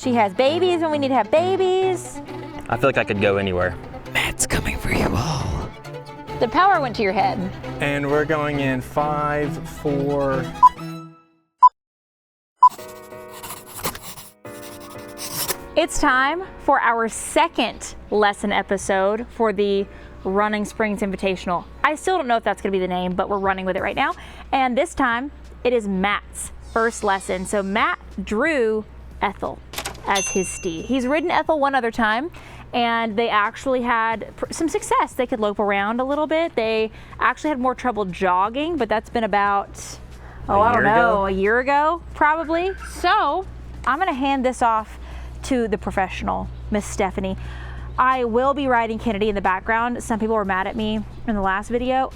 She has babies when we need to have babies. I feel like I could go anywhere. Matt's coming for you all. The power went to your head. And we're going in 5, 4. It's time for our second lesson episode for the Running Springs Invitational. I still don't know if that's gonna be the name, but we're running with it right now. And this time it is Matt's first lesson. So Matt drew Ethel as his steed. He's ridden Ethel one other time, and they actually had some success. They could lope around a little bit. They actually had more trouble jogging, but that's been about, a year ago, probably. So I'm gonna hand this off to the professional, Miss Stephanie. I will be riding Kennedy in the background. Some people were mad at me in the last video.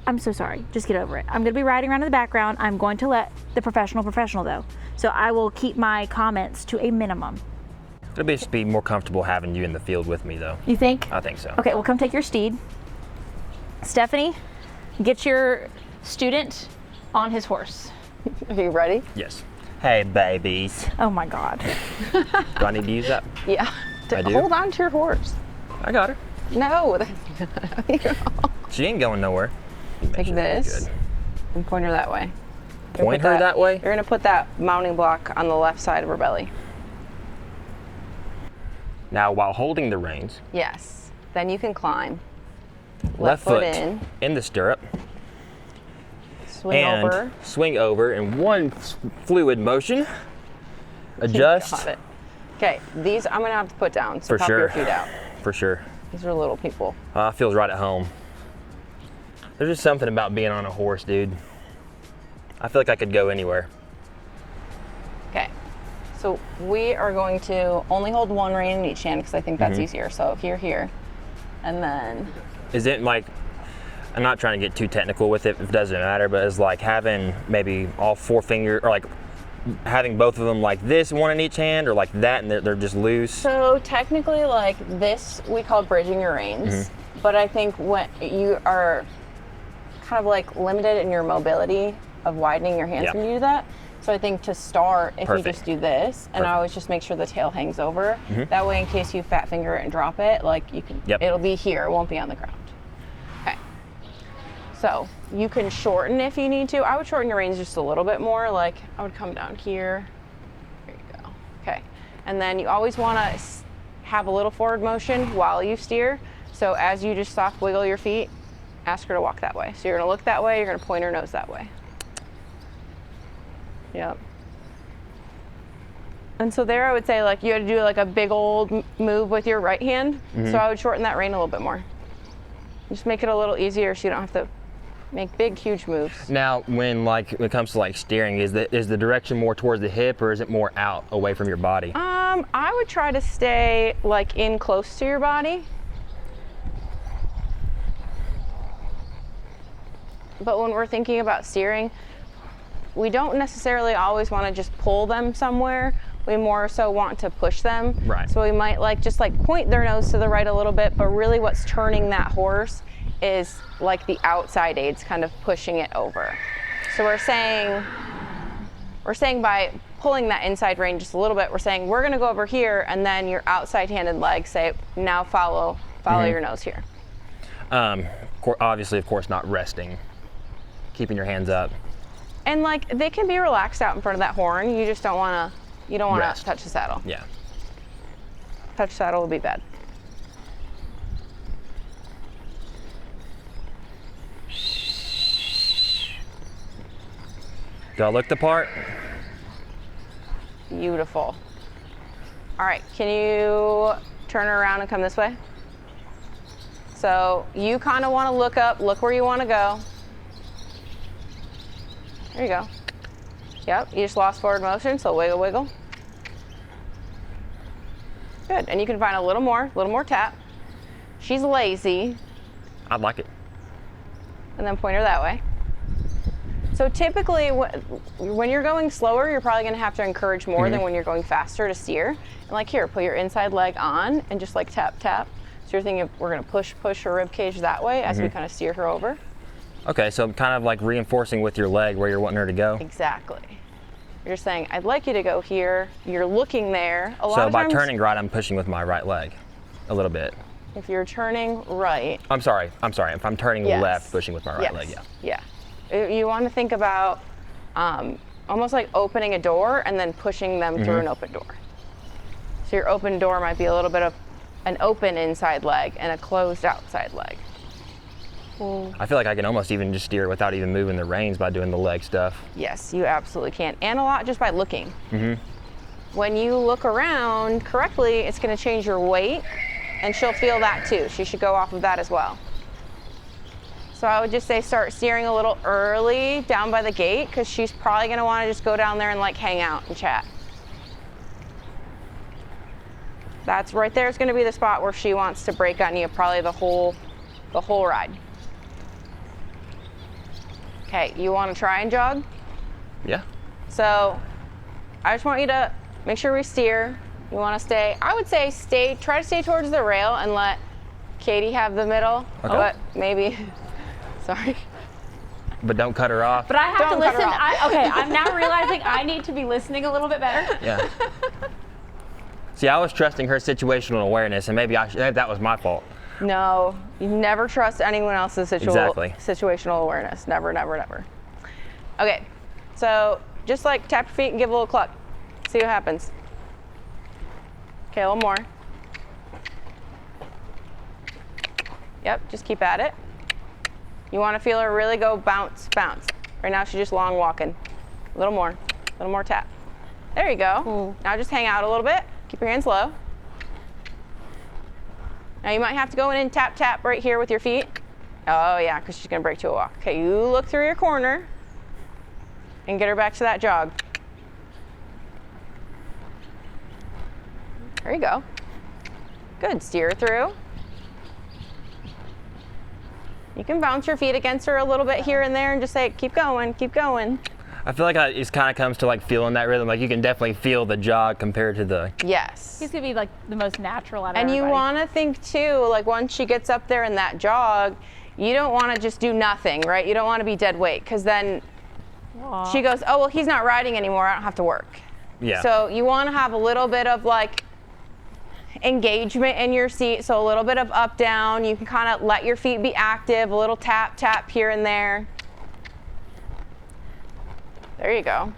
I'm so sorry, just get over it. I'm gonna be riding around in the background. I'm going to let the professional though. So I will keep my comments to a minimum. It'll just be more comfortable having you in the field with me though. You think? I think so. Okay, well come take your steed. Stephanie, get your student on his horse. Are you ready? Yes. Hey babies. Oh my God. Do I need to use that? Yeah. I do? Hold on to your horse. I got her. No. She ain't going nowhere. Take this and point her that way. Point her that way? You're gonna put that mounting block on the left side of her belly. Now while holding the reins. Yes. Then you can climb. Left foot in the stirrup. Swing over in one fluid motion. Adjust. Got it. Okay, these I'm gonna have to put down, so For pop sure. your feet out. For sure. These are little people. Feels right at home. There's just something about being on a horse, dude. I feel like I could go anywhere. Okay, so we are going to only hold one rein in each hand because I think that's easier. So here, and then. Is it like, I'm not trying to get too technical with it, if it doesn't matter, but it's like having maybe all 4 fingers, or like having both of them like this, one in each hand, or like that, and they're just loose? So technically like this, we call bridging your reins, but I think when you are kind of like limited in your mobility of widening your hands when you do that. So I think to start, if you just do this, and I always just make sure the tail hangs over, that way in case you fat finger it and drop it, like you can, it'll be here, it won't be on the ground. Okay. So you can shorten if you need to. I would shorten your reins just a little bit more, like I would come down here. There you go. Okay. And then you always want to have a little forward motion while you steer. So as you just soft wiggle your feet, ask her to walk that way. So you're gonna look that way, you're gonna point her nose that way. Yep. And so there I would say like you had to do like a big old move with your right hand. So I would shorten that rein a little bit more. Just make it a little easier so you don't have to make big, huge moves. Now, when it comes to like steering, is the direction more towards the hip, or is it more out away from your body? I would try to stay like in close to your body. But when we're thinking about steering, we don't necessarily always want to just pull them somewhere. We more so want to push them. Right. So we might just point their nose to the right a little bit, but really what's turning that horse is like the outside aids kind of pushing it over. So we're saying by pulling that inside rein just a little bit, we're saying we're gonna go over here, and then your outside handed leg say, now follow your nose here. Obviously, of course, not resting, keeping your hands up. And like they can be relaxed out in front of that horn. You just don't wanna, touch the saddle. Yeah. Touch saddle will be bad. Do I look the part? Beautiful. All right, can you turn around and come this way? So you kind of want to look up, look where you want to go. There you go. Yep, you just lost forward motion, so wiggle, wiggle. Good, and you can find a little more tap. She's lazy. I'd like it. And then point her that way. So typically, when you're going slower, you're probably gonna have to encourage more than when you're going faster to steer. And like here, put your inside leg on and just like tap, tap. So you're thinking we're gonna push her rib cage that way as we kind of steer her over. Okay, so kind of like reinforcing with your leg where you're wanting her to go. Exactly. You're just saying, I'd like you to go here. You're looking there. A lot So of by times, turning right, I'm pushing with my right leg a little bit. if you're turning right, I'm sorry. If I'm turning Yes. left, pushing with my right leg, yeah. Yeah. You want to think about almost like opening a door and then pushing them through an open door. So your open door might be a little bit of an open inside leg and a closed outside leg. I feel like I can almost even just steer without even moving the reins by doing the leg stuff. Yes, you absolutely can. And a lot just by looking. When you look around correctly, it's going to change your weight, and she'll feel that too. She should go off of that as well. So I would just say start steering a little early down by the gate, because she's probably going to want to just go down there and like hang out and chat. That's right there is going to be the spot where she wants to break on you, probably the whole ride. Okay, you want to try and jog? Yeah. So I just want you to make sure we steer. You want to stay, I would say try to stay towards the rail and let Katie have the middle. Okay. But maybe, sorry. But don't cut her off. But I have to Don't cut her listen. off. Okay, I'm now realizing I need to be listening a little bit better. Yeah. See, I was trusting her situational awareness, and maybe that was my fault. No, you never trust anyone else's Exactly. situational awareness. Never, never, never. Okay, so just like tap your feet and give a little cluck. See what happens. Okay, a little more. Yep, just keep at it. You want to feel her really go bounce, bounce. Right now she's just long walking. A little more tap. There you go. Now just hang out a little bit. Keep your hands low. Now you might have to go in and tap, tap right here with your feet. Oh yeah, because she's gonna break to a walk. Okay, you look through your corner and get her back to that jog. There you go. Good, steer through. You can bounce your feet against her a little bit here and there and just say, keep going, keep going. I feel like it kind of comes to like feeling that rhythm. Like you can definitely feel the jog compared to the. Yes. He's gonna be like the most natural out of And everybody. you want to think too, like once she gets up there in that jog, you don't want to just do nothing, right? You don't want to be dead weight, because then Aw. she goes, oh, well, he's not riding anymore. I don't have to work. Yeah. So you want to have a little bit of like engagement in your seat. So a little bit of up, down. You can kind of let your feet be active, a little tap, tap here and there. There you go.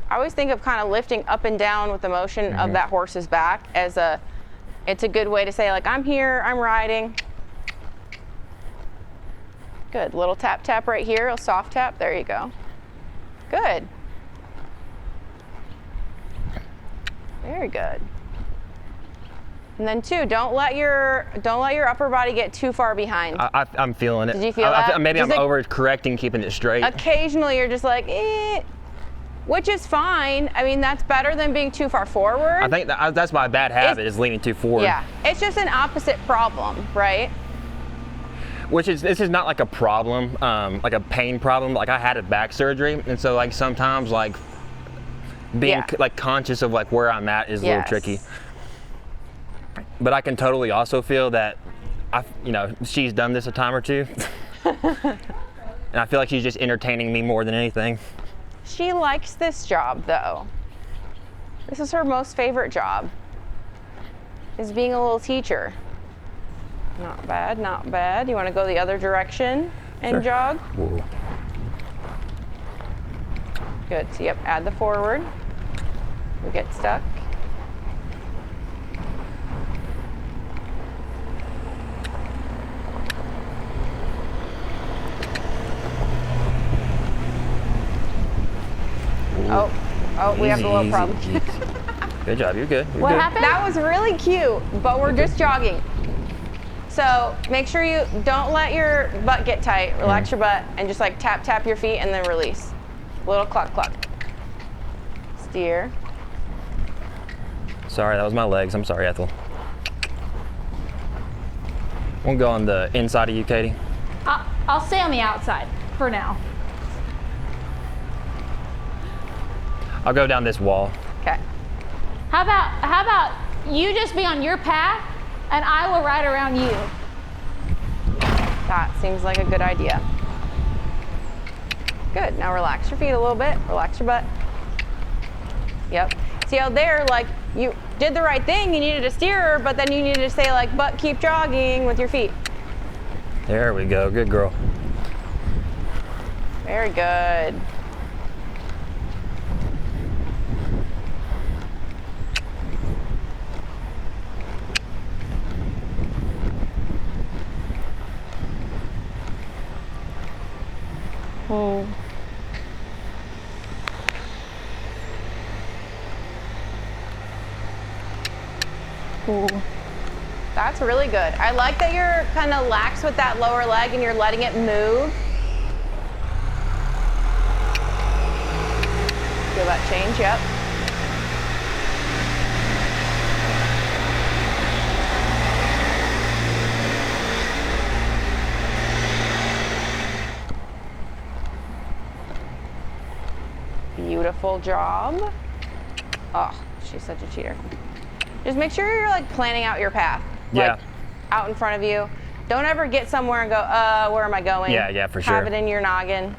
I always think of kind of lifting up and down with the motion of that horse's back as it's a good way to say like, I'm here, I'm riding. Good, little tap, tap right here, a soft tap, there you go. Good. Very good. And then two, don't let your upper body get too far behind. I'm feeling it. Did you feel that? Maybe Just I'm like- overcorrecting, keeping it straight. Occasionally you're just like, which is fine. I mean, that's better than being too far forward. I think that's my bad habit, is leaning too forward. Yeah, it's just an opposite problem, right? This is not like a problem, like a pain problem. Like I had a back surgery, and so like sometimes like being like conscious of like where I'm at is a little tricky. But I can totally also feel that she's done this a time or two. And I feel like she's just entertaining me more than anything. She likes this job though. This is her most favorite job, is being a little teacher. Not bad, not bad. You want to go the other direction and jog? Whoa. Good, so yep, add the forward. We get stuck. Oh, we have a little problem. Good job, you're good. You're What good. happened? That was really cute, but we're just jogging. So make sure you don't let your butt get tight. Relax your butt and just like tap, tap your feet and then release. Little cluck, cluck. Steer. Sorry, that was my legs. I'm sorry, Ethel. We'll go on the inside of you, Katie. I'll stay on the outside for now. I'll go down this wall. Okay. How about you just be on your path and I will ride around you. That seems like a good idea. Good, now relax your feet a little bit, relax your butt. Yep. See how there, like, you did the right thing, you needed to steer her, but then you needed to say, like, but keep jogging with your feet. There we go. Good girl. Very good. Oh. Ooh. That's really good. I like that you're kind of lax with that lower leg and you're letting it move. Feel that change, yep. Beautiful job. Oh, she's such a cheater. Just make sure you're like planning out your path. Yeah. Like, out in front of you. Don't ever get somewhere and go, where am I going? Yeah, for sure. Have it in your noggin.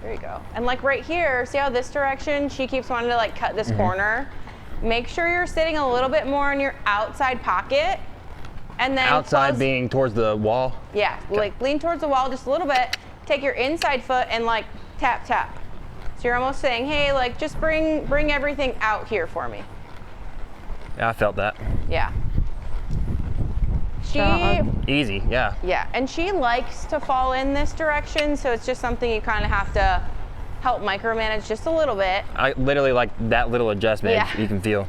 There you go. And like right here, see how this direction, she keeps wanting to like cut this corner? Make sure you're sitting a little bit more in your outside pocket. And then Outside close, being towards the wall? yeah, Okay. like lean towards the wall just a little bit. Take your inside foot and like tap, tap. So you're almost saying, hey, like just bring everything out here for me. Yeah, I felt that. Yeah. She, Easy, yeah. yeah, and she likes to fall in this direction, so it's just something you kind of have to help micromanage just a little bit. I literally like that little adjustment Yeah. you can feel.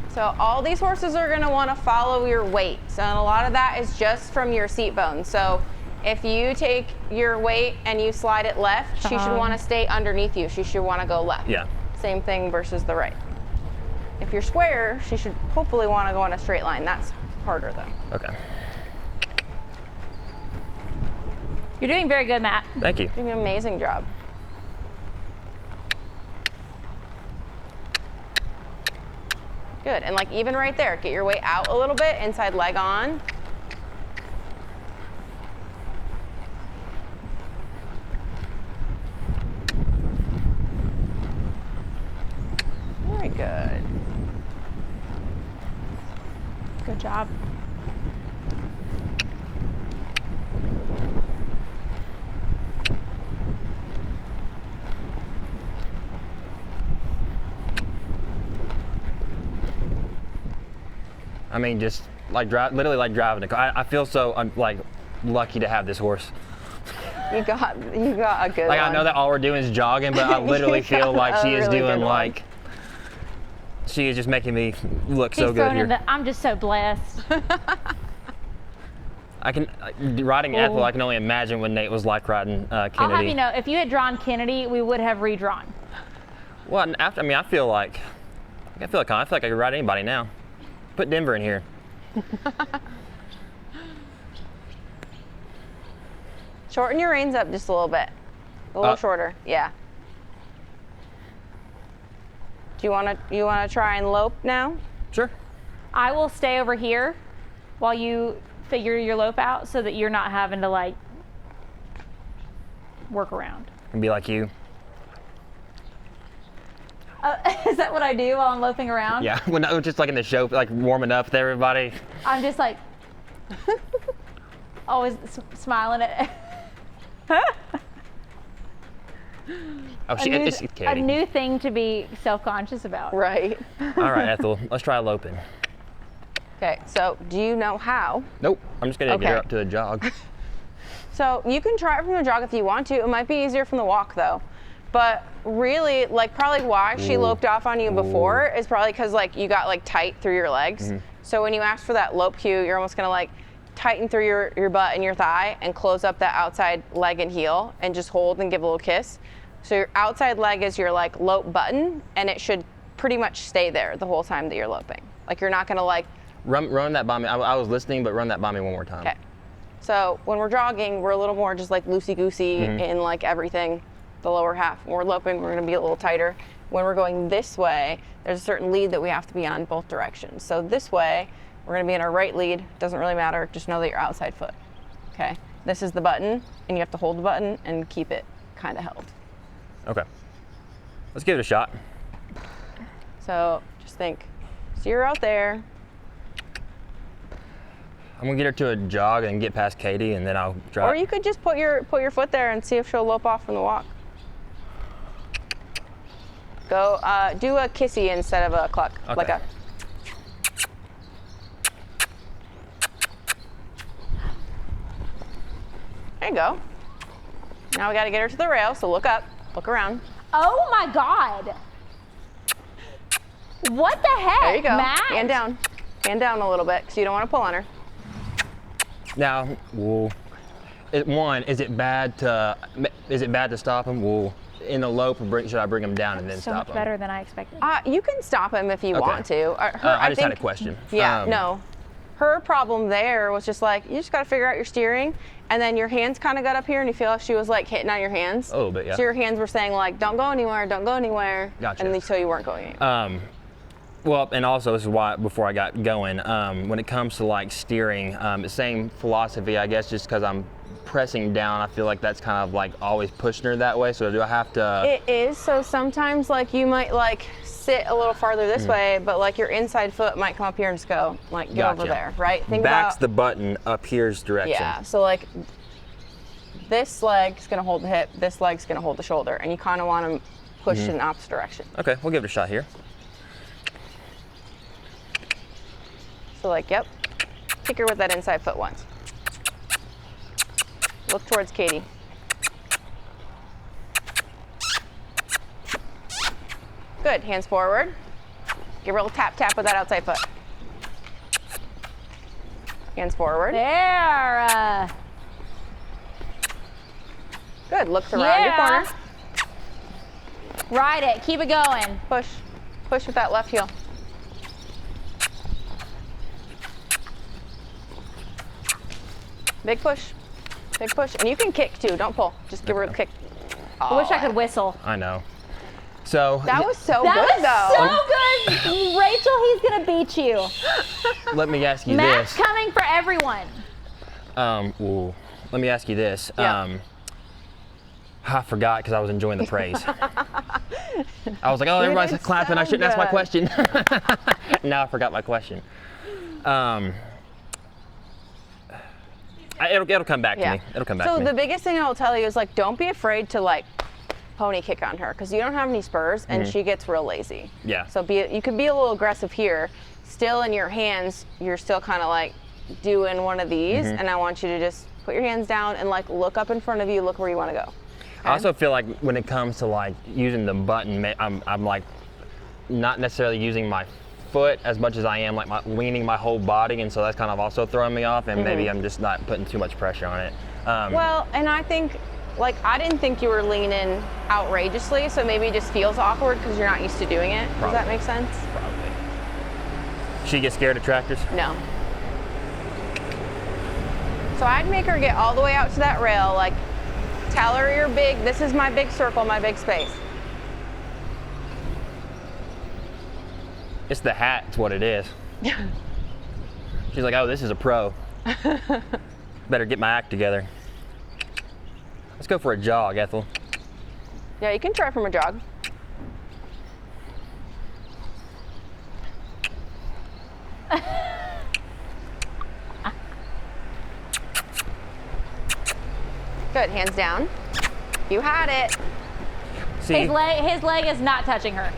So all these horses are going to want to follow your weight. So and a lot of that is just from your seat bone. So if you take your weight and you slide it left, she should want to stay underneath you. She should want to go left. Yeah. Same thing versus the right. If you're square, she should hopefully want to go in a straight line. That's harder though. Okay. You're doing very good, Matt. Thank you. Doing an amazing job. Good, and like even right there, get your weight out a little bit, inside leg on. Very good. Good job. I mean, just like literally like driving a car. I feel so like lucky to have this horse. You got a good Like one. I know that all we're doing is jogging, but I literally You feel got like a she is really good doing one. like she is just making me look He's so good thrown here. in the, I'm just so blessed. I can riding Ethel. I can only imagine what Nate was like riding Kennedy. I'll have you know, if you had drawn Kennedy, we would have redrawn. Well, and after, I mean, I feel like I feel like I could ride anybody now. Put Denver in here. Shorten your reins up just a little bit. A little shorter, yeah. Do you wanna try and lope now? Sure. I will stay over here while you figure your lope out so that you're not having to like work around. And be like you. Is that what I do while I'm loping around? Yeah. When I was just like in the show, like warming up with everybody. I'm just like always smiling at Oh, it's a Katie. new thing to be self-conscious about. Right. All right, Ethel. Let's try loping. Okay, so do you know how? Nope. I'm just gonna get her Okay. up to the jog. So you can try it from the jog if you want to. It might be easier from the walk though. But really, like probably why she loped off on you before is probably because like you got like tight through your legs. So when you ask for that lope cue, you're almost gonna like tighten through your butt and your thigh and close up that outside leg and heel and just hold and give a little kiss. So your outside leg is your like lope button and it should pretty much stay there the whole time that you're loping. Like you're not gonna like, Run that by me. I was listening, but run that by me one more time. okay. So when we're jogging, we're a little more just like loosey-goosey in like everything. the lower half. When we're loping, we're gonna be a little tighter. When we're going this way, there's a certain lead that we have to be on both directions. So this way, we're gonna be in our right lead. Doesn't really matter, just know that you're outside foot, okay? This is the button, and you have to hold the button and keep it kind of held. Okay. Let's give it a shot. So just think, so you're out there. I'm gonna get her to a jog and get past Katie, and then I'll drop. Or you could just put your foot there and see if she'll lope off from the walk. Go, do a kissy instead of a cluck, Okay. like a. There you go. Now we got to get her to the rail, so look up, look around. Oh my God. What the heck, There you go. Matt? Hand down a little bit, because you don't want to pull on her. Now, well, is it bad to stop him? Well, in the lope, should I bring him down and then So stop much him? better than I expected. You can stop him if you Okay. want to. I just had a question. Yeah, no. Her problem there was just like, you just got to figure out your steering, and then your hands kind of got up here, and you feel like she was like hitting on your hands. A little bit, yeah. So your hands were saying like, don't go anywhere, don't go anywhere. Gotcha. And so you weren't going anywhere. Well, and also this is why before I got going, when it comes to like steering, same philosophy, I guess, just because I'm pressing down, I feel like that's kind of like always pushing her that way. So do I have to? It is. So sometimes like you might like sit a little farther this way, but like your inside foot might come up here and just go like get over Gotcha. there, right? Think Back's about the button, up here's direction. yeah. So like this leg's gonna hold the hip, this leg's gonna hold the shoulder, and you kind of want to push in the opposite direction. Okay, we'll give it a shot here. So like, yep, kick her with that inside foot once. Look towards Katie. Good, hands forward. Give her a little tap tap with that outside foot. Hands forward. There. Good, looks around your Yeah. corner. Ride it. Keep it going. Push, push with that left heel. Big push, and you can kick too. Don't pull. Just give her a kick. I wish I could whistle. I know. So That was so That good was though. so good. Rachel, he's gonna beat you. let me ask you Matt's this. coming for everyone. Well, let me ask you this. Yeah. I forgot because I was enjoying the praise. I was like, oh, You everybody's did clapping. so I shouldn't ask my good. question. Now I forgot my question. It'll come back to me. It'll come back So to me. the biggest thing I will tell you is like, don't be afraid to like pony kick on her because you don't have any spurs and she gets real lazy. Yeah. So you could be a little aggressive here. Still in your hands, you're still kind of like doing one of these, and I want you to just put your hands down and like look up in front of you, look where you want to go. I also feel like when it comes to like using the button, I'm like not necessarily using my foot as much as I am like leaning my whole body, and so that's kind of also throwing me off, and maybe I'm just not putting too much pressure on it. Well, and I think, like, I didn't think you were leaning outrageously, so maybe it just feels awkward because you're not used to doing it. Does that make sense? Probably. She gets scared of tractors? No. So I'd make her get all the way out to that rail, like, tell her you're big, this is my big circle, my big space. It's the hat, it's what it is. She's like, oh, this is a pro. Better get my act together. Let's go for a jog, Ethel. Yeah, you can try from a jog. Good, hands down. You had it. See, His leg is not touching her.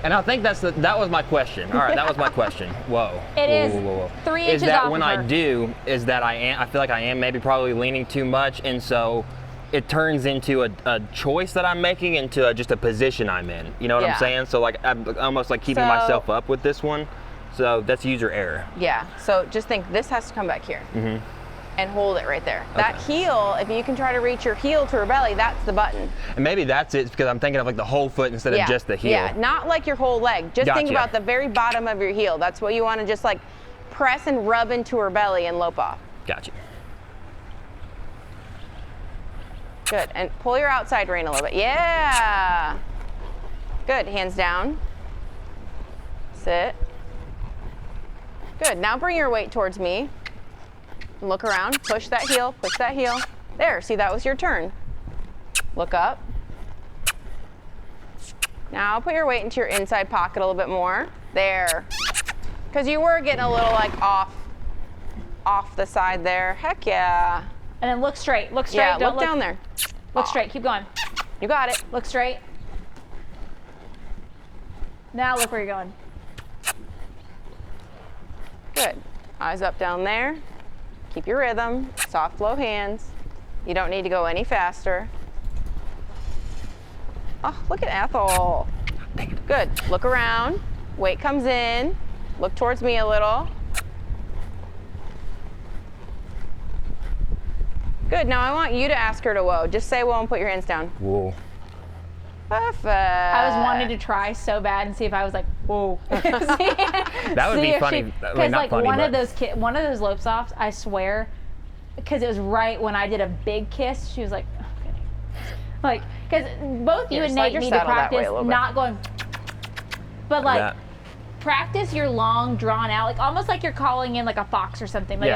and I think that was my question. All right, that was my question. Whoa. It is Whoa, whoa, whoa. 3 Is inches that off when of I her. do, is that I feel like I am maybe probably leaning too much, and so it turns into a choice that I'm making into just a position I'm in. You know what Yeah. I'm saying? So like I'm almost like keeping So- myself up with this one. So that's user error. Yeah, so just think this has to come back here. And hold it right there. That heel, if you can try to reach your heel to her belly, that's the button. And maybe that's it because I'm thinking of like the whole foot instead Yeah. of just the heel. Yeah, not like your whole leg. Just think Gotcha. about the very bottom of your heel. That's what you want to just like press and rub into her belly and lope off. Gotcha. Good, and pull your outside rein a little bit. Yeah. Good, hands down. Sit. Good, now bring your weight towards me. Look around, push that heel, push that heel. There, see, that was your turn. Look up. Now put your weight into your inside pocket a little bit more. There. Because you were getting a little like off the side there. Heck yeah. And then look straight. Look straight. Yeah, Don't look down there. Look straight. Keep going. You got it. Look straight. Now look where you're going. Good. Eyes up down there. Keep your rhythm. Soft flow hands. You don't need to go any faster. Oh, look at Ethel. Good. Look around. Weight comes in. Look towards me a little. Good. Now I want you to ask her to whoa. Just say whoa and put your hands down. Whoa. Perfect. I was wanting to try so bad and see if I was like, whoa. That would be funny. Because like one of those Lope softs, I swear, because it was right when I did a big kiss, she was like, okay. Like, because both you and slide Nate your need to saddle that way practice a little bit. not going, but like That. practice your long, drawn out, like almost like you're calling in like a fox or something, like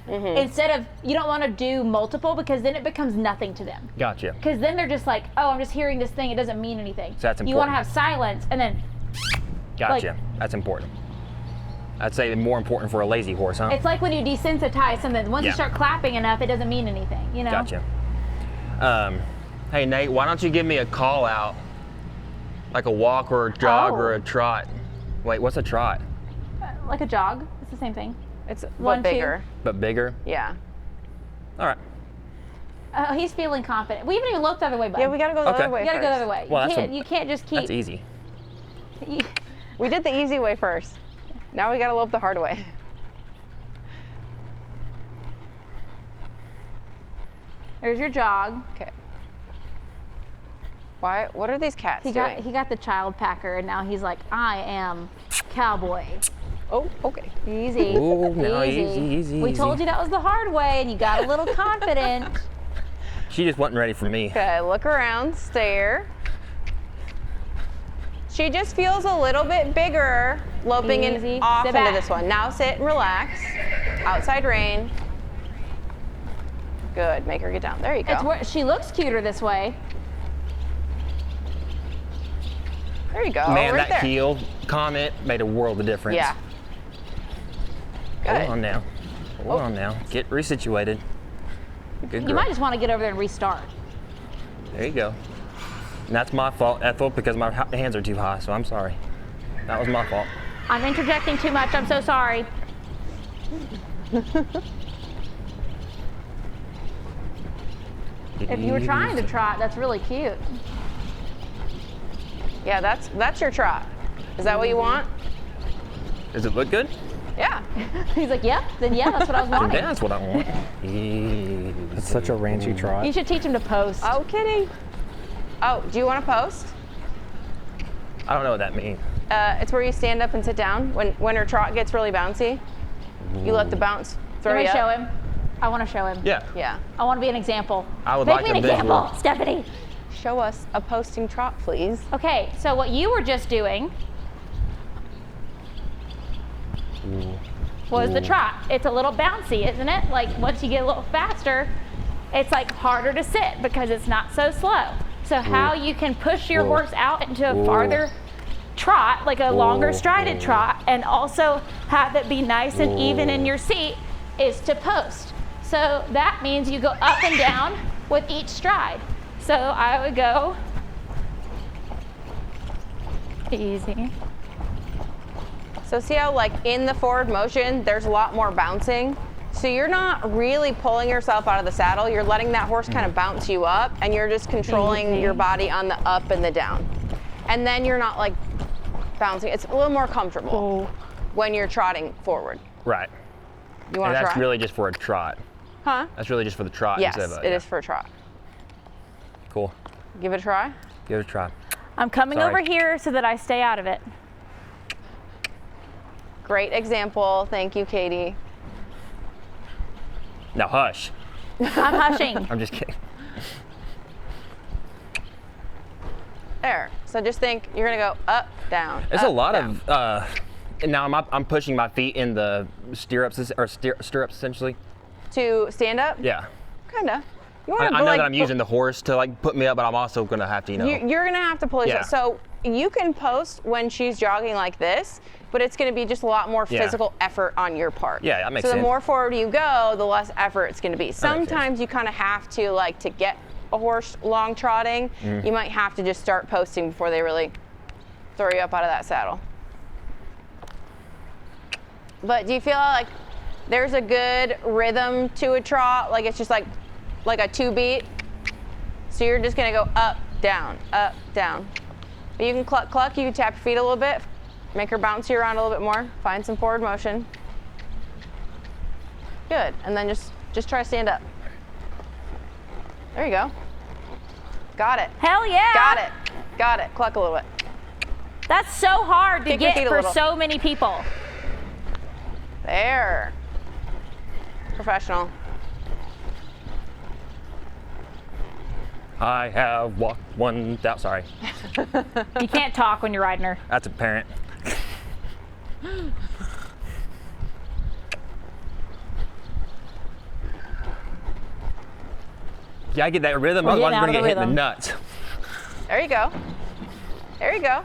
Yeah. instead of, you don't want to do multiple because then it becomes nothing to them. Gotcha. Because then they're just like, oh, I'm just hearing this thing. It doesn't mean anything. So that's You want to important. have silence and then Gotcha. Like- That's important. I'd say more important for a lazy horse, huh? it's like when you desensitize something. Once you Yeah. start clapping enough, it doesn't mean anything, you know? Gotcha. Hey, Nate, why don't you give me a call out? Like a walk or a jog or a trot. Wait, what's a trot? Like a jog. It's the same thing. It's One, but two. bigger. But bigger? Yeah. All right. He's feeling confident. We haven't even looked the other way, bud. Yeah, we gotta go the Okay. other way You gotta go the first. other way. Well, You can't just keep. That's easy. We did the easy way first. Now we gotta lope the hard way. There's your jog. Okay. Why? What are these cats He doing? got the child packer, and now he's like, I am cowboy. Oh, okay. Easy. Ooh, no, easy, We easy. told you that was the hard way, and you got a little confident. She just wasn't ready for me. Okay, look around, stare. She just feels a little bit bigger loping Easy. in off Sit into back. this one. Now sit and relax. Outside rein. Good, make her get down. There you go. It's where she looks cuter this way. There you go, Man, right that there. heel comment made a world of difference. Yeah. Good. Hold on now. Hold on now. Get resituated. Good girl. You might just want to get over there and restart. There you go. And that's my fault, Ethel, because my hands are too high, so I'm sorry. That was my fault. I'm interjecting too much. I'm so sorry. If you were trying to trot, that's really cute. Yeah, that's your trot. Is that what you want? Does it look good? Yeah. He's like, yep. Then yeah, that's what I was Then wanting. that's what I want. It's such a ranchy trot. You should teach him to post. Oh, kidding. Oh, do you want to post? I don't know what that means. It's where you stand up and sit down when her trot gets really bouncy. You let the bounce throw Let you me show up. him. I want to show him. Yeah. Yeah. I want to be an example. I would Make like me a an example, visual. Stephanie. Show us a posting trot, please. Okay, so what you were just doing was the trot. It's a little bouncy, isn't it? Like once you get a little faster, it's like harder to sit because it's not so slow. So how you can push your horse out into a farther trot, like a longer strided trot, and also have it be nice and even in your seat is to post. So that means you go up and down with each stride. So I would go easy. So see how like in the forward motion, there's a lot more bouncing. So you're not really pulling yourself out of the saddle. You're letting that horse kind of bounce you up and you're just controlling Easy. your body on the up and the down. And then you're not like bouncing. It's a little more comfortable when you're trotting forward. Right. You And want to that's try? really just for a trot. Huh? That's really just for the trot. Yes, instead of it is for a trot. Cool. Give it a try. Give it a try. I'm coming Sorry. over here so that I stay out of it. Great example. Thank you, Katie. Now hush. I'm hushing. I'm just kidding. There. So just think you're gonna go up, down. There's up, a lot down. of. And now I'm pushing my feet in the stirrups essentially. To stand up. Yeah. Kinda. You I want to know that I'm using the horse to like put me up, but I'm also gonna have to, You're gonna have to pull yourself. Yeah. So you can post when she's jogging like this, but it's gonna be just a lot more Yeah. physical effort on your part. Yeah, that makes so sense. the more forward you go, the less effort it's gonna be. makes sense. Sometimes you kind of have to like to get a horse long trotting. You might have to just start posting before they really throw you up out of that saddle. But do you feel like there's a good rhythm to a trot? Like it's just like a 2-beat? So you're just gonna go up, down, up, down. But you can cluck, cluck, you can tap your feet a little bit, make her bounce you around a little bit more, find some forward motion. Good, and then just try to stand up. There you go. Got it. Hell yeah. Got it. Got it. Cluck a little bit. That's so hard to Kick your get feet a for little. so many people. There. Professional. I have walked 1,000. Sorry, You can't talk when you're riding her. that's apparent. Yeah, I get that rhythm. We're Otherwise, getting I'm gonna out of get the hit in the rhythm. nuts. There you go. There you go.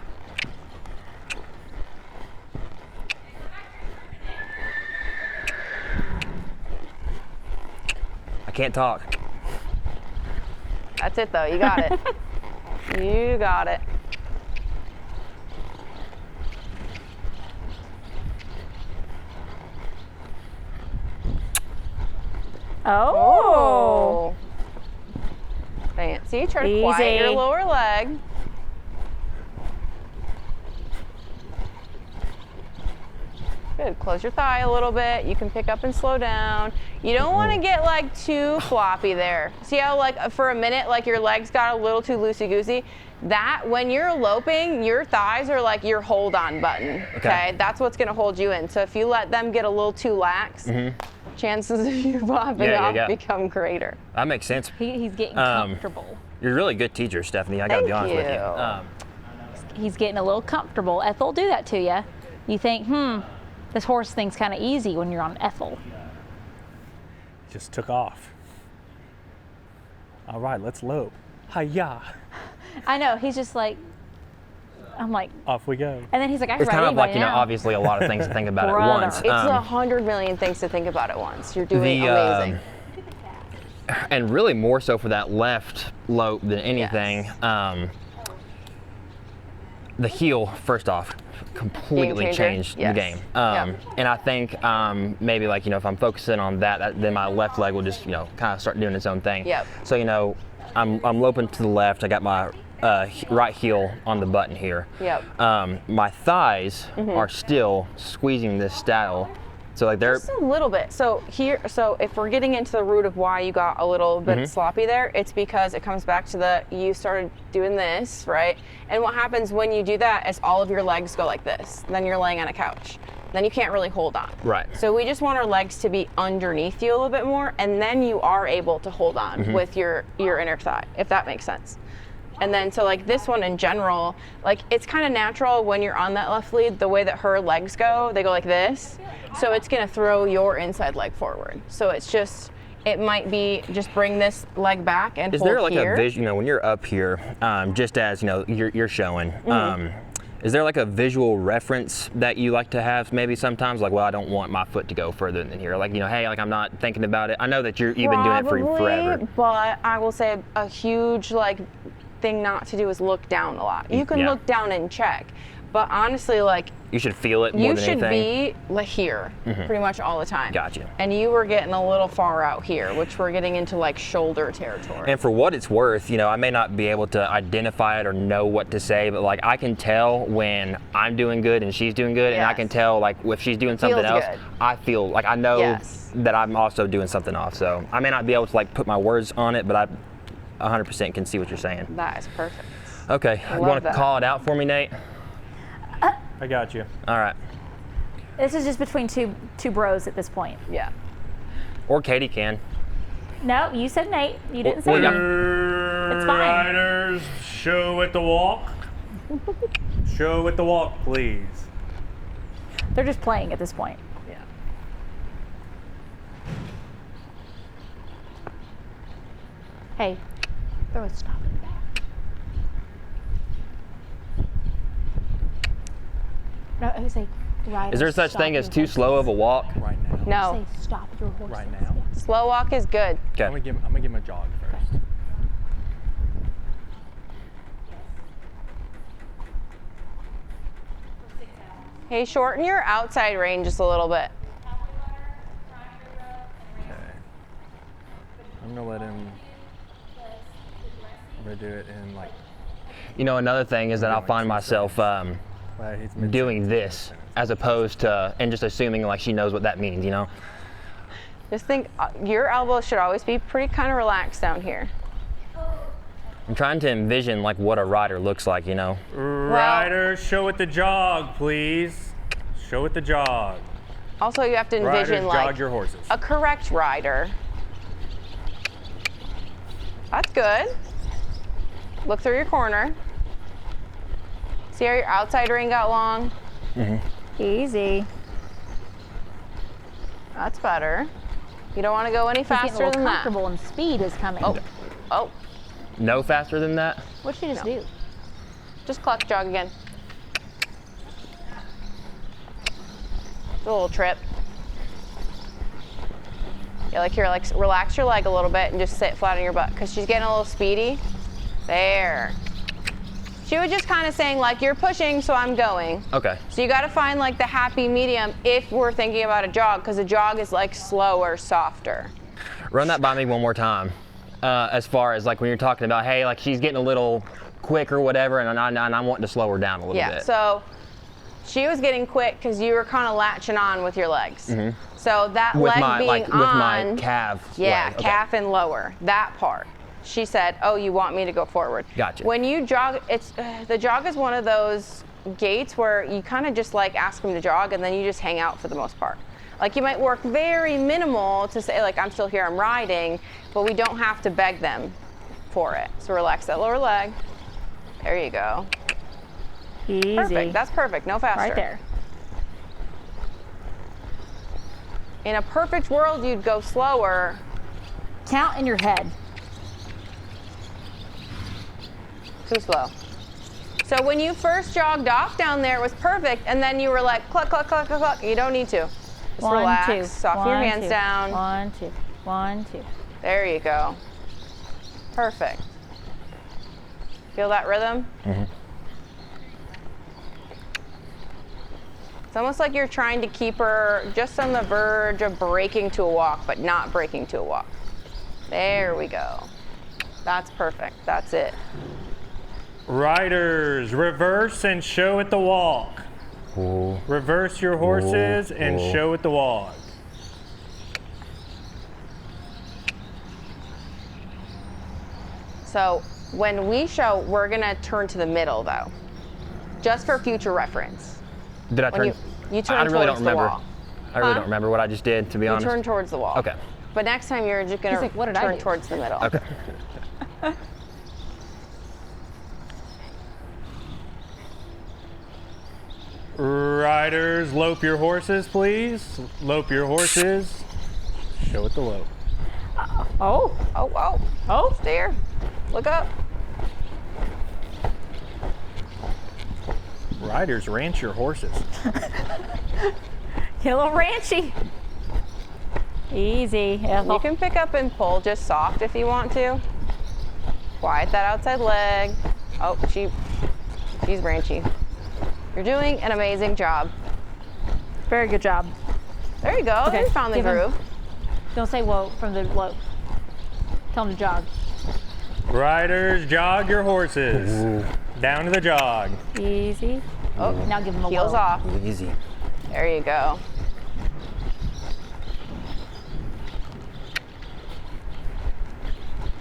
I can't talk. That's it though. You got it. You got it. Oh. Fancy. Try to quiet your Easy. lower leg. Good. Close your thigh a little bit. You can pick up and slow down. You don't want to get like too floppy there. See how like for a minute like your legs got a little too loosey-goosey? That when you're loping, your thighs are like your hold on button. Okay? That's what's going to hold you in. So if you let them get a little too lax, chances of you popping off become greater. That makes sense. He's getting comfortable. You're a really good teacher, Stephanie. I gotta be honest with you. He's getting a little comfortable. Ethel, do that to you. You think, this horse thing's kind of easy when you're on Ethel. Just took off. All right, let's lope. Hi-ya. I know, he's just like, I'm like, Off we go. and then he's like, I can It's ride kind of anybody like, now. obviously a lot of things to think about at Brother. once. It's 100 million things to think about at once. You're doing The, amazing. And really more so for that left lope than anything. The heel, first off, completely changer? changed Yes. the game. Yep. And I think maybe like, if I'm focusing on that, then my left leg will just, kind of start doing its own thing. Yep. So, I'm loping to the left. I got my right heel on the button here. Yep. My thighs are still squeezing this saddle. So like they're Just a little bit. So if we're getting into the root of why you got a little bit sloppy there, it's because it comes back to you started doing this, right? And what happens when you do that is all of your legs go like this. Then you're laying on a couch. Then you can't really hold on. Right. So we just want our legs to be underneath you a little bit more, and then you are able to hold on with your inner thigh, if that makes sense. And then, so like this one in general, like it's kind of natural when you're on that left lead, the way that her legs go, they go like this. So it's gonna throw your inside leg forward. So it's just, it might be just bring this leg back and Is hold there like here. a vision, when you're up here, just as you're showing, is there like a visual reference that you like to have maybe sometimes? Like, well, I don't want my foot to go further than here. Like, hey, like I'm not thinking about it. I know that you've been doing it for forever. But I will say a huge thing not to do is look down a lot. You can look down and check, but honestly, you should feel it more than anything. You should be here pretty much all the time. Gotcha. And you were getting a little far out here, which we're getting into shoulder territory. And for what it's worth, I may not be able to identify it or know what to say, but I can tell when I'm doing good and she's doing good, and I can tell if she's doing something Feels else, good. I feel I know Yes. that I'm also doing something off. So I may not be able to put my words on it, but I 100% can see what you're saying. That is perfect. Okay, you Love want to that. call it out for me, Nate? I got you. All right. This is just between two bros at this point. Yeah. Or Katie can. No, you said Nate. You didn't say Well, yeah. Nate. It's fine. Riders, show at the walk. Show at the walk, please. They're just playing at this point. Yeah. Hey, throw a stop in the back. No, I would say riders, Is there such stop thing as your too horses. slow of a walk? Right now. No, Say stop your horses. Right now. slow walk is good. Okay. I'm gonna give him a jog first. Hey, shorten your outside rein just a little bit. Okay. I'm gonna let him do it in like. You know, another thing is that I'll find myself Well, he's mid- doing this as opposed to, and just assuming like she knows what that means, you know? Just think, your elbows should always be pretty kind of relaxed down here. I'm trying to envision like what a rider looks like, you know? Riders, show at the jog, please. Show at the jog. Also, you have to envision Riders, jog like your horses. a correct rider. That's good. Look through your corner. See how your outside rein got long? Easy. That's better. You don't want to go any He's getting a faster little than that. comfortable and speed is coming. Oh, No faster than that? What'd she just do? just clutch jog again. A little trip. Yeah, like here, like relax your leg a little bit and just sit flat on your butt because she's getting a little speedy. There. She was just kind of saying like, you're pushing, so I'm going. Okay. So you got to find like the happy medium if we're thinking about a jog, because a jog is like slower, softer. Run that by me one more time. As far as like when you're talking about, hey, like she's getting a little quick or whatever, and I'm wanting to slow her down a little Yeah, bit. so she was getting quick because you were kind of latching on with your legs. So that with leg my being like on, with my calf. yeah, leg. Okay. calf and lower, that part. She said, oh, you want me to go forward. Gotcha. When you jog, it's the jog is one of those gaits where you kind of just like ask them to jog and then you just hang out for the most part. Like you might work very minimal to say like, I'm still here, I'm riding, but we don't have to beg them for it. So relax that lower leg. There you go. Easy. Perfect, that's perfect, no faster. right there. In a perfect world, you'd go slower. Count in your head. Too slow. So when you first jogged off down there, it was perfect, and then you were like, cluck, cluck, cluck, cluck, cluck. You don't need to. Just One, relax, two. soften your One, hands two. down. 1, 2. 1, 2. There you go. Perfect. Feel that rhythm? It's almost like you're trying to keep her just on the verge of breaking to a walk, but not breaking to a walk. There we go. That's perfect. That's it. Riders, reverse and show at the walk. Ooh. Reverse your horses and Ooh. show at the walk. So when we show, we're gonna turn to the middle though, just for future reference. Did I When turn? you turn I really towards don't the remember. wall. I really Huh? don't remember what I just did, to be You honest. turn towards the wall. Okay. But next time you're just gonna He's like, what did I turn do? towards the middle. Okay. Riders, lope your horses, please. Lope your horses. Show at the lope. Oh. Oh, oh, Oh. steer. Look up. Riders, ranch your horses. Get a little ranchy. Easy. Ethel. You can pick up and pull just soft if you want to. Quiet that outside leg. Oh, she's ranchy. You're doing an amazing job. Very good job. There you go. Okay, You found the give him- groove. Don't say whoa from the lope. Tell him to jog. Riders, jog your horses. Down to the jog. Easy. Oh, Now give him a heels whoa. off. Easy. There you go.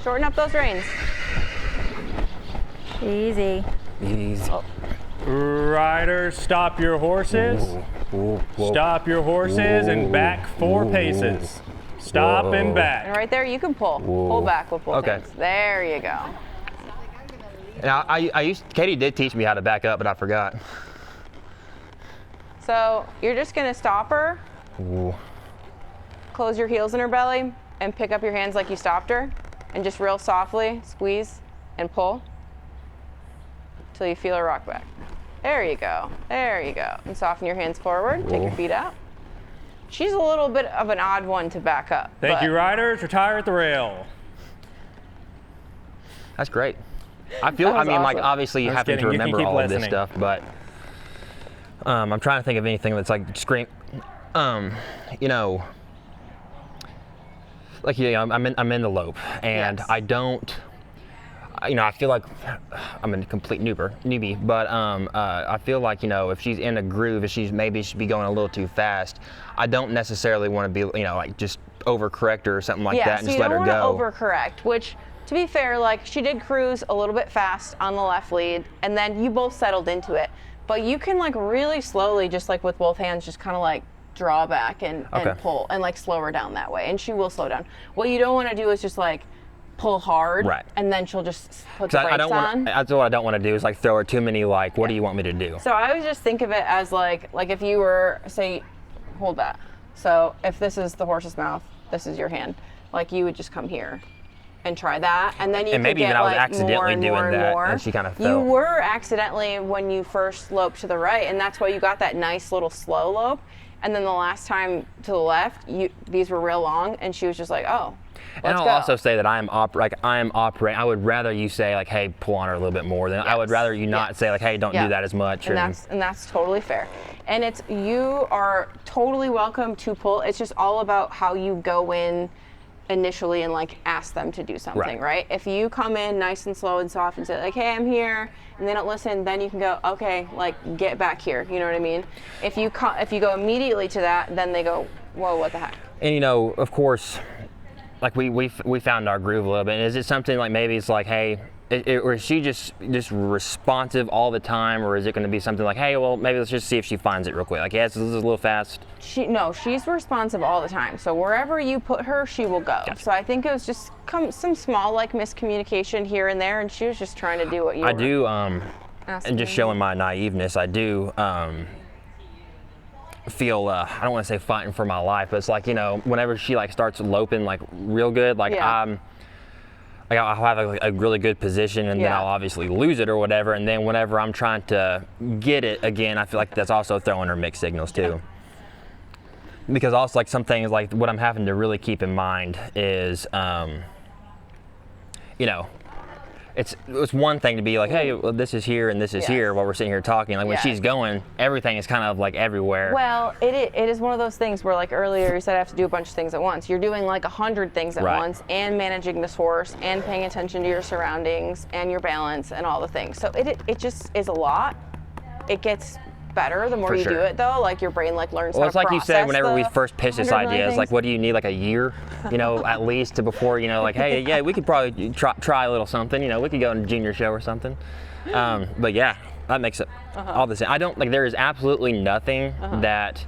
Shorten up those reins. Easy. Easy. Riders, stop your horses. Ooh, ooh, Stop your horses and Ooh. back 4 Ooh. paces. Stop and And back. right there, you can pull. Pull back with both hands. There you go. Now, Katie did teach me how to back up, but I forgot. So you're just gonna stop her, Ooh. close your heels in her belly, and pick up your hands like you stopped her, and just real softly squeeze and pull till you feel her rock back. There you go. There you go. And soften your hands forward. Take your feet out. She's a little bit of an odd one to back up. Thank you, riders. Retire at the rail. That's great. I feel, That was like awesome. obviously you I'm have just to kidding. You can remember keep all of this listening. stuff, but I'm trying to think of anything that's like scream, you know, like, I'm in the Lope, and Yes. I don't, you know, I feel like I'm a complete newbie, but I feel like, you know, if she's in a groove, if she's maybe she'd be going a little too fast, I don't necessarily want to be, you know, like just overcorrect her or something like that and so just you let her don't go. want to overcorrect, which, to be fair, like she did cruise a little bit fast on the left lead, and then you both settled into it. But you can like really slowly, just like with both hands, just kind of like draw back and pull and like slow her down that way, and she will slow down. What you don't want to do is just like pull hard, Right. and then she'll just put the brakes I don't on. want. That's what I don't want to do is like throw her too many like, what do you want me to do? So I always just think of it as like if you were, say, hold that. So if this is the horse's mouth, this is your hand. Like you would just come here and try that, and then you And could maybe get even I was like accidentally more and doing more and that, more. and she kind of You fell. were accidentally when you first loped to the right, and that's why you got that nice little slow lope. And then the last time to the left, these were real long, and she was just like, oh. And Let's I'll go. also say that I am operating. I would rather you say like, hey, pull on her a little bit more than I would Yes. rather you not Yes. say like, hey, don't Yeah. do that as much. And that's totally fair. And you are totally welcome to pull. It's just all about how you go in initially and like ask them to do something, right? If you come in nice and slow and soft and say like, hey, I'm here, and they don't listen, then you can go, okay, like get back here. You know what I mean? If you go immediately to that, then they go, whoa, what the heck? And you know, of course, like we found our groove a little bit. And is it something like maybe it's like, hey, or is she just responsive all the time, or is it going to be something like, hey, well, maybe let's just see if she finds it real quick. Like, yeah, this is a little fast. She's responsive all the time. So wherever you put her, she will go. Gotcha. So I think it was just some small like miscommunication here and there, and she was just trying to do what you I were do, asking and just her. showing my naiveness, I do feel, I don't want to say fighting for my life, but it's like, you know, whenever she like starts loping like real good, like Yeah. I'll have a really good position, and then Yeah. I'll obviously lose it or whatever, and then whenever I'm trying to get it again, I feel like that's also throwing her mixed signals too. Because also like some things, like what I'm having to really keep in mind is, you know, it's one thing to be like, hey, well, this is here and this is Yes. here while we're sitting here talking. Like when Yes. she's going, everything is kind of like everywhere. Well, it is one of those things where, like earlier, you said I have to do a bunch of things at once. You're doing like 100 things at Right. once, and managing this horse, and paying attention to your surroundings, and your balance, and all the things. So it just is a lot. It gets better the more For you sure. do it, though. Like your brain like learns Well, how it's to like you said process whenever we the first pitched this 100 idea, it's like, things. what do you need, like a year, you know, at least to before, you know, like, hey, yeah, we could probably try a little something, you know, we could go on a junior show or something. But yeah, that makes it all the same. I don't, like, there is absolutely nothing that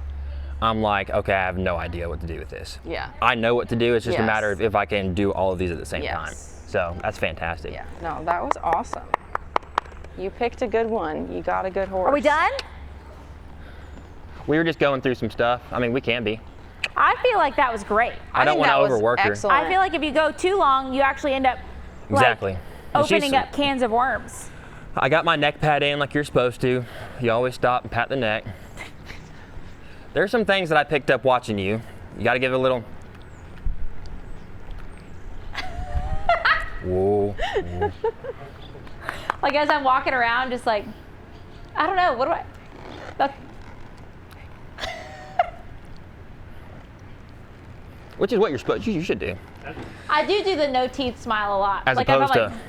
I'm like, okay, I have no idea what to do with this. Yeah. I know what to do, it's just a Yes. matter of if I can do all of these at the same Yes. time. So that's fantastic. Yeah. No, that was awesome. You picked a good one. You got a good horse. Are we done? We were just going through some stuff. I mean, we can be. I feel like that was great. I don't think want to that was overwork her. excellent. I feel like if you go too long, you actually end up like, Exactly. And she's- opening up cans of worms. I got my neck pad in like you're supposed to. You always stop and pat the neck. There's some things that I picked up watching you. You got to give it a little. Whoa. Like as I'm walking around, just like, I don't know, what do I? That, Which is what you're supposed. You should do. I do the no teeth smile a lot. As like opposed I'm to. like,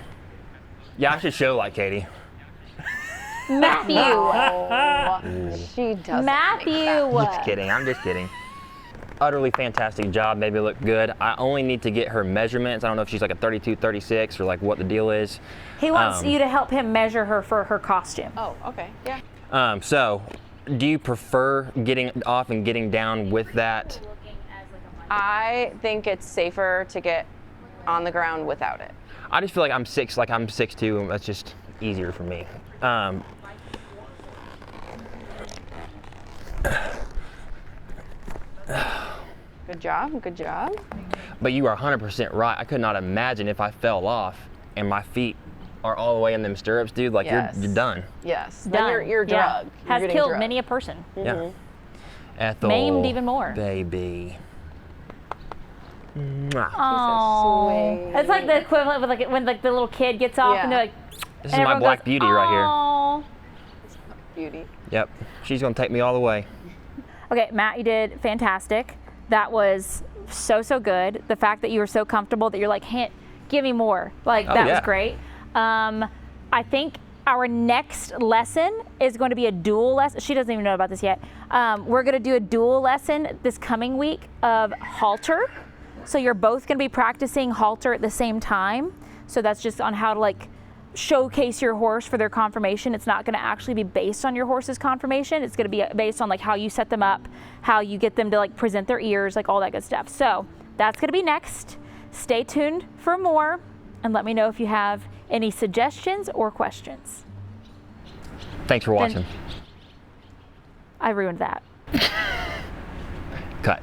Yeah, I should show like Katie. Matthew, Oh, she doesn't. Matthew. Just kidding. I'm just kidding. Utterly fantastic job. Maybe look good. I only need to get her measurements. I don't know if she's like a 32, 36 or like what the deal is. He wants you to help him measure her for her costume. Oh, okay. Yeah. So, do you prefer getting off and getting down with that? I think it's safer to get on the ground without it. I just feel like I'm 6'2", and that's just easier for me. Good job, good job. But you are 100% right. I could not imagine if I fell off and my feet are all the way in them stirrups, dude. Like Yes. you're done. Yes, Done. then you're Yeah. drugged. You're Has getting killed drugged. many a person. Yeah. Ethel. Maimed even more. Baby. Mwah. Oh, sweet. it's like the equivalent with like when like the little kid gets off and Yeah. they're like, This and is my everyone Black goes, Beauty right here. "Aw." Beauty. Yep. She's gonna take me all the way. Okay, Matt, you did fantastic. That was so good. The fact that you were so comfortable that you're like, hey, give me more. Like that yeah. was great. I think our next lesson is going to be a dual lesson. She doesn't even know about this yet. We're going to do a dual lesson this coming week of halter. So you're both going to be practicing halter at the same time. So that's just on how to like showcase your horse for their conformation. It's not going to actually be based on your horse's conformation. It's going to be based on like how you set them up, how you get them to like present their ears, like all that good stuff. So that's going to be next. Stay tuned for more and let me know if you have any suggestions or questions. Thanks for watching. I ruined that. Cut.